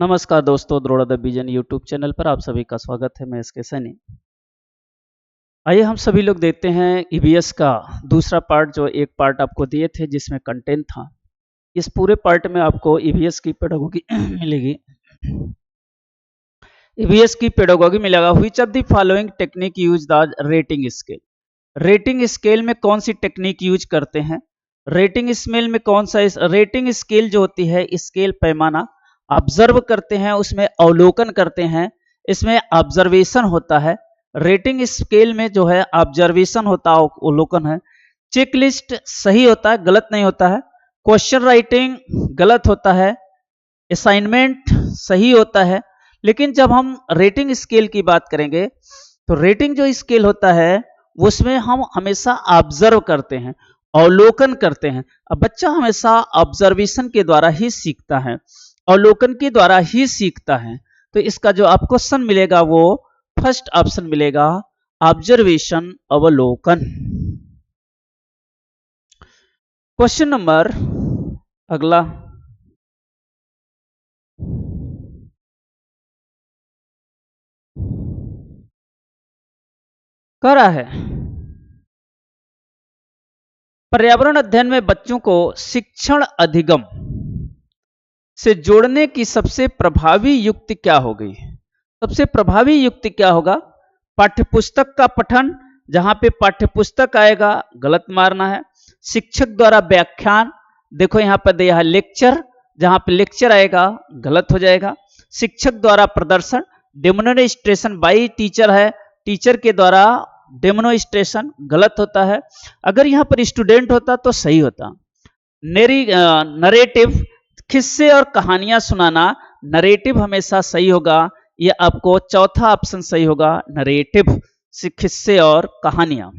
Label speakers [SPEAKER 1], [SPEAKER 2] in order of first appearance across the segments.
[SPEAKER 1] नमस्कार दोस्तों, द्रोड़ा the vision YouTube channel पर आप सभी का स्वागत है। मैं एसके सैनी। आइए हम सभी लोग देखते हैं ईवीएस का दूसरा पार्ट, जो एक पार्ट आपको दिए थे जिसमें कंटेंट था। इस पूरे पार्ट में आपको ईवीएस की पेडागोगी मिलेगी। ईवीएस की पेडागोगी मिलेगा। Which of the following technique use the rating scale. Rating scale में कौन सी टेक्निक यूज करते हैं? रेटिंग स्केल में कौन सा रेटिंग स्केल जो होती है, स्केल पैमाना ऑब्जर्व करते हैं, उसमें अवलोकन करते हैं, इसमें ऑब्जर्वेशन होता है। रेटिंग स्केल में जो है ऑब्जर्वेशन होता है, अवलोकन है। चेकलिस्ट सही होता है, गलत नहीं होता है। क्वेश्चन राइटिंग गलत होता है। असाइनमेंट सही होता है। लेकिन जब हम रेटिंग स्केल की बात करेंगे तो रेटिंग जो स्केल होता है उसमें हम हमेशा ऑब्जर्व करते हैं, अवलोकन करते हैं। अब बच्चा हमेशा ऑब्जर्वेशन के द्वारा ही सीखता है, अवलोकन के द्वारा ही सीखता है। तो इसका जो आपको क्वेश्चन मिलेगा वो फर्स्ट ऑप्शन मिलेगा, ऑब्जर्वेशन, अवलोकन। क्वेश्चन नंबर अगला कह रहा है, पर्यावरण अध्ययन में बच्चों को शिक्षण अधिगम से जोड़ने की सबसे प्रभावी युक्ति क्या हो गई? सबसे प्रभावी युक्ति क्या होगा? पाठ्यपुस्तक का पठन, जहां पे पाठ्यपुस्तक आएगा गलत मारना है। शिक्षक द्वारा व्याख्यान, देखो यहां पर दिया है लेक्चर, जहां पे लेक्चर आएगा गलत हो जाएगा। शिक्षक द्वारा प्रदर्शन, डेमोन्स्ट्रेशन बाई टीचर है, टीचर के द्वारा डेमोन्स्ट्रेशन गलत होता है। अगर यहां पर स्टूडेंट होता तो सही होता। नरेटिव, किस्से और कहानियां सुनाना, नरेटिव हमेशा सही होगा। ये आपको चौथा ऑप्शन सही होगा, नरेटिव, किस्से और कहानियां।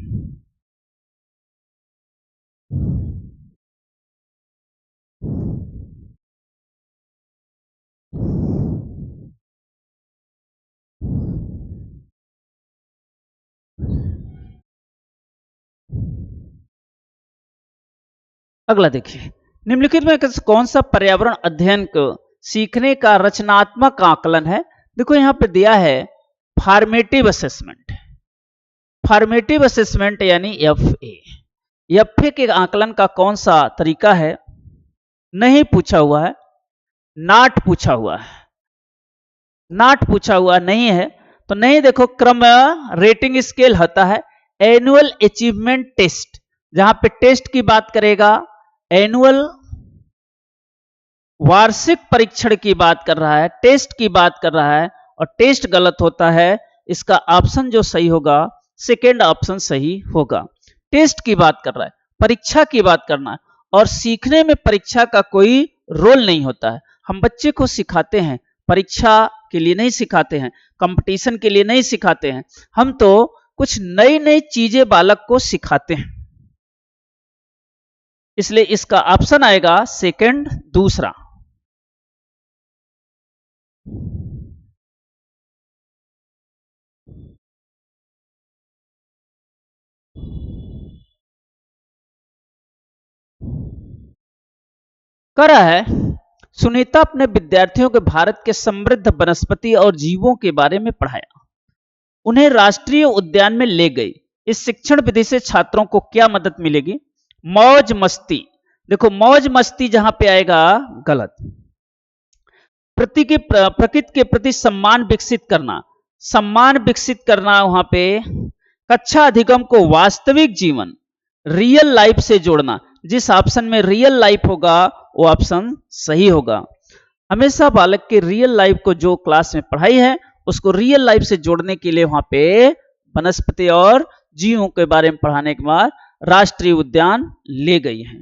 [SPEAKER 1] अगला देखिए, निम्नलिखित में कौन सा पर्यावरण अध्ययन को सीखने का रचनात्मक आकलन है? देखो यहां पे दिया है फॉर्मेटिव असेसमेंट। फॉर्मेटिव असेसमेंट यानी एफए। एफए के आकलन का कौन सा तरीका है? नहीं पूछा हुआ है, नाट पूछा हुआ है। नाट पूछा हुआ नहीं है तो नहीं। देखो क्रम रेटिंग स्केल होता है एनुअल अचीवमेंट टेस्ट, जहां पे टेस्ट की बात करेगा, एनुअल वार्षिक परीक्षण की बात कर रहा है, टेस्ट की बात कर रहा है, और टेस्ट गलत होता है। इसका ऑप्शन जो सही होगा, सेकेंड ऑप्शन सही होगा। टेस्ट की बात कर रहा है, परीक्षा की बात करना है, और सीखने में परीक्षा का कोई रोल नहीं होता है। हम बच्चे को सिखाते हैं, परीक्षा के लिए नहीं सिखाते हैं, कंपटीशन के लिए नहीं सिखाते हैं। हम तो कुछ नई नई चीजें बालक को सिखाते हैं। इसलिए इसका ऑप्शन आएगा सेकंड, दूसरा। करा है, सुनीता अपने विद्यार्थियों के भारत के समृद्ध वनस्पति और जीवों के बारे में पढ़ाया, उन्हें राष्ट्रीय उद्यान में ले गई। इस शिक्षण विधि से छात्रों को क्या मदद मिलेगी? मौज मस्ती। देखो मौज मस्ती जहां पे आएगा गलत। प्रकृति के प्रति सम्मान विकसित करना, सम्मान विकसित करना वहां पे। कक्षा अधिगम को वास्तविक जीवन, रियल लाइफ से जोड़ना, जिस ऑप्शन में रियल लाइफ होगा वो ऑप्शन सही होगा। हमेशा बालक के रियल लाइफ को, जो क्लास में पढ़ाई है उसको रियल लाइफ से जोड़ने के लिए वहां पे वनस्पति और जीवों के बारे में पढ़ाने के बाद राष्ट्रीय उद्यान ले गई है।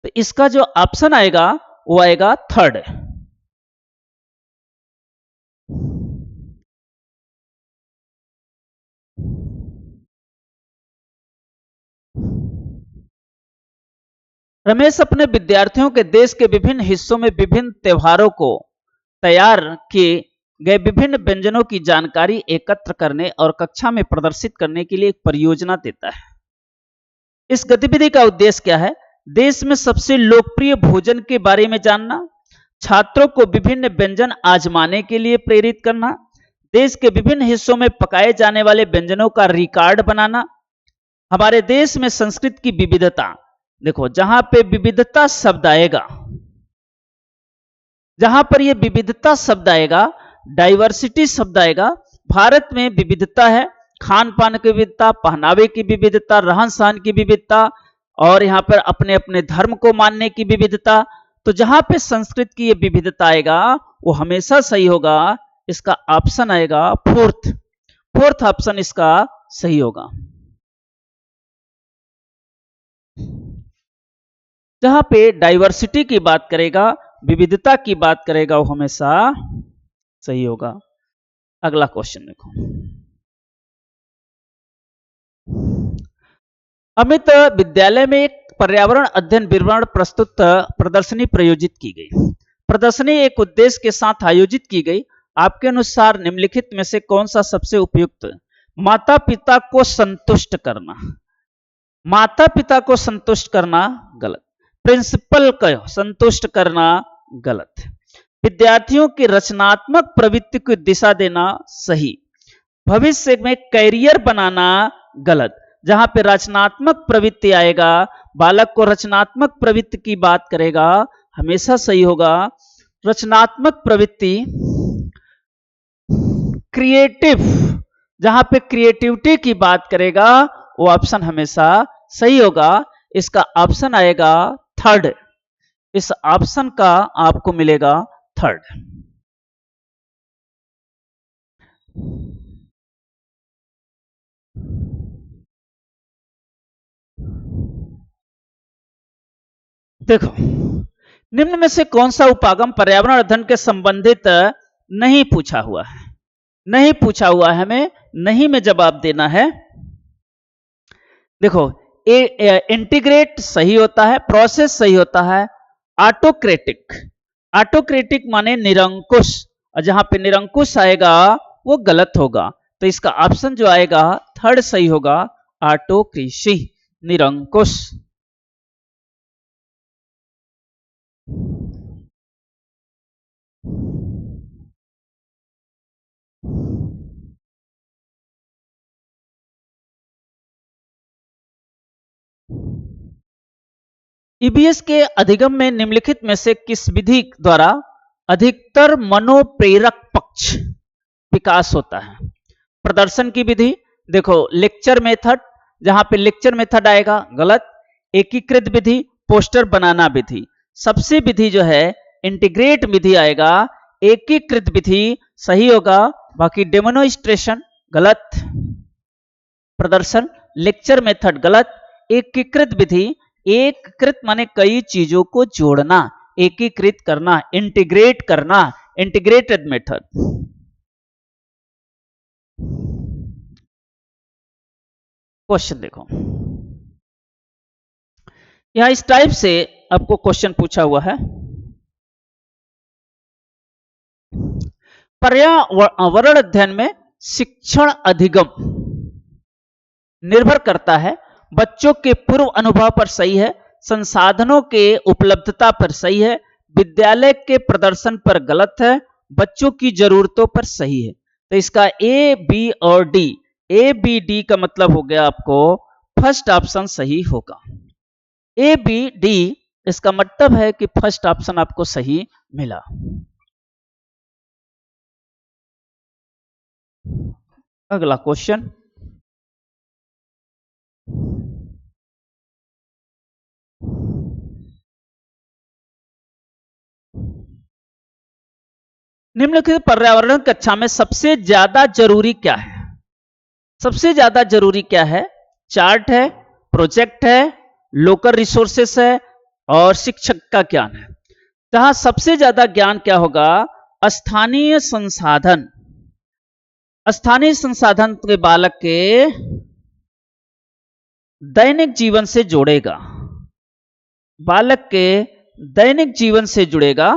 [SPEAKER 1] तो इसका जो ऑप्शन आएगा वो आएगा थर्ड। रमेश अपने विद्यार्थियों के देश के विभिन्न हिस्सों में विभिन्न त्योहारों को तैयार किए गए विभिन्न व्यंजनों की जानकारी एकत्र करने और कक्षा में प्रदर्शित करने के लिए एक परियोजना देता है। इस गतिविधि का उद्देश्य क्या है? देश में सबसे लोकप्रिय भोजन के बारे में जानना, छात्रों को विभिन्न व्यंजन आजमाने के लिए प्रेरित करना, देश के विभिन्न हिस्सों में पकाए जाने वाले व्यंजनों का रिकॉर्ड बनाना, हमारे देश में संस्कृत की विविधता। देखो जहां पे विविधता शब्द आएगा, जहां पर यह विविधता शब्द आएगा, डाइवर्सिटी शब्द आएगा, भारत में विविधता है, खान पान की विविधता, पहनावे की विविधता, रहन सहन की विविधता, और यहां पर अपने अपने धर्म को मानने की विविधता। तो जहां पे संस्कृत की ये विविधता आएगा वो हमेशा सही होगा। इसका ऑप्शन आएगा फोर्थ ऑप्शन इसका सही होगा। जहां पे डाइवर्सिटी की बात करेगा, विविधता की बात करेगा, वो हमेशा सही होगा। अगला क्वेश्चन देखो। अमित विद्यालय में एक पर्यावरण अध्ययन विवरण प्रस्तुत प्रदर्शनी प्रयोजित की गई। प्रदर्शनी एक उद्देश्य के साथ आयोजित की गई। आपके अनुसार निम्नलिखित में से कौन सा सबसे उपयुक्त? माता पिता को संतुष्ट करना, माता पिता को संतुष्ट करना गलत, प्रिंसिपल को संतुष्ट करना गलत, विद्यार्थियों की रचनात्मक प्रवृत्ति को दिशा देना सही, भविष्य में कैरियर बनाना गलत। जहां पे रचनात्मक प्रवृत्ति आएगा, बालक को रचनात्मक प्रवृत्ति की बात करेगा, हमेशा सही होगा। रचनात्मक प्रवृत्ति, क्रिएटिव, जहां पे क्रिएटिविटी की बात करेगा वो ऑप्शन हमेशा सही होगा। इसका ऑप्शन आएगा थर्ड, इस ऑप्शन का आपको मिलेगा थर्ड। देखो निम्न में से कौन सा उपागम पर्यावरण अध्ययन के संबंधित नहीं पूछा हुआ है? नहीं पूछा हुआ है, हमें नहीं में जवाब देना है। देखो इंटीग्रेट सही होता है, प्रोसेस सही होता है, ऑटोक्रेटिक, ऑटोक्रेटिक माने निरंकुश, और जहां पे निरंकुश आएगा वो गलत होगा। तो इसका ऑप्शन जो आएगा थर्ड सही होगा, ऑटोक्रेसी, निरंकुश। ईबीएस के अधिगम में निम्नलिखित में से किस विधि द्वारा अधिकतर मनोप्रेरक पक्ष विकास होता है? प्रदर्शन की विधि, देखो लेक्चर मेथड, जहां पे लेक्चर मेथड आएगा गलत, एकीकृत विधि, पोस्टर बनाना विधि। सबसे विधि जो है इंटीग्रेट विधि आएगा, एकीकृत विधि सही होगा, बाकी डेमोन्स्ट्रेशन गलत, प्रदर्शन लेक्चर मेथड गलत, एकीकृत विधि, एकीकृत माने कई चीजों को जोड़ना, एकीकृत करना, इंटीग्रेट करना, इंटीग्रेटेड मेथड। क्वेश्चन देखो, यहां इस टाइप से आपको क्वेश्चन पूछा हुआ है। पर्यावरण अध्ययन में शिक्षण अधिगम निर्भर करता है बच्चों के पूर्व अनुभव पर सही है, संसाधनों के उपलब्धता पर सही है, विद्यालय के प्रदर्शन पर गलत है, बच्चों की जरूरतों पर सही है। तो इसका ए बी और डी, ए बी डी का मतलब हो गया आपको फर्स्ट ऑप्शन सही होगा। ए बी डी इसका मतलब है कि फर्स्ट ऑप्शन आपको सही मिला। अगला क्वेश्चन, निम्नलिखित पर्यावरण कक्षा में सबसे ज्यादा जरूरी क्या है? सबसे ज्यादा जरूरी क्या है? चार्ट है, प्रोजेक्ट है, लोकल रिसोर्सेस है, और शिक्षक का ज्ञान है। जहां सबसे ज्यादा ज्ञान क्या होगा? स्थानीय संसाधन, स्थानीय संसाधन के बालक के दैनिक जीवन से जोड़ेगा, बालक के दैनिक जीवन से जुड़ेगा,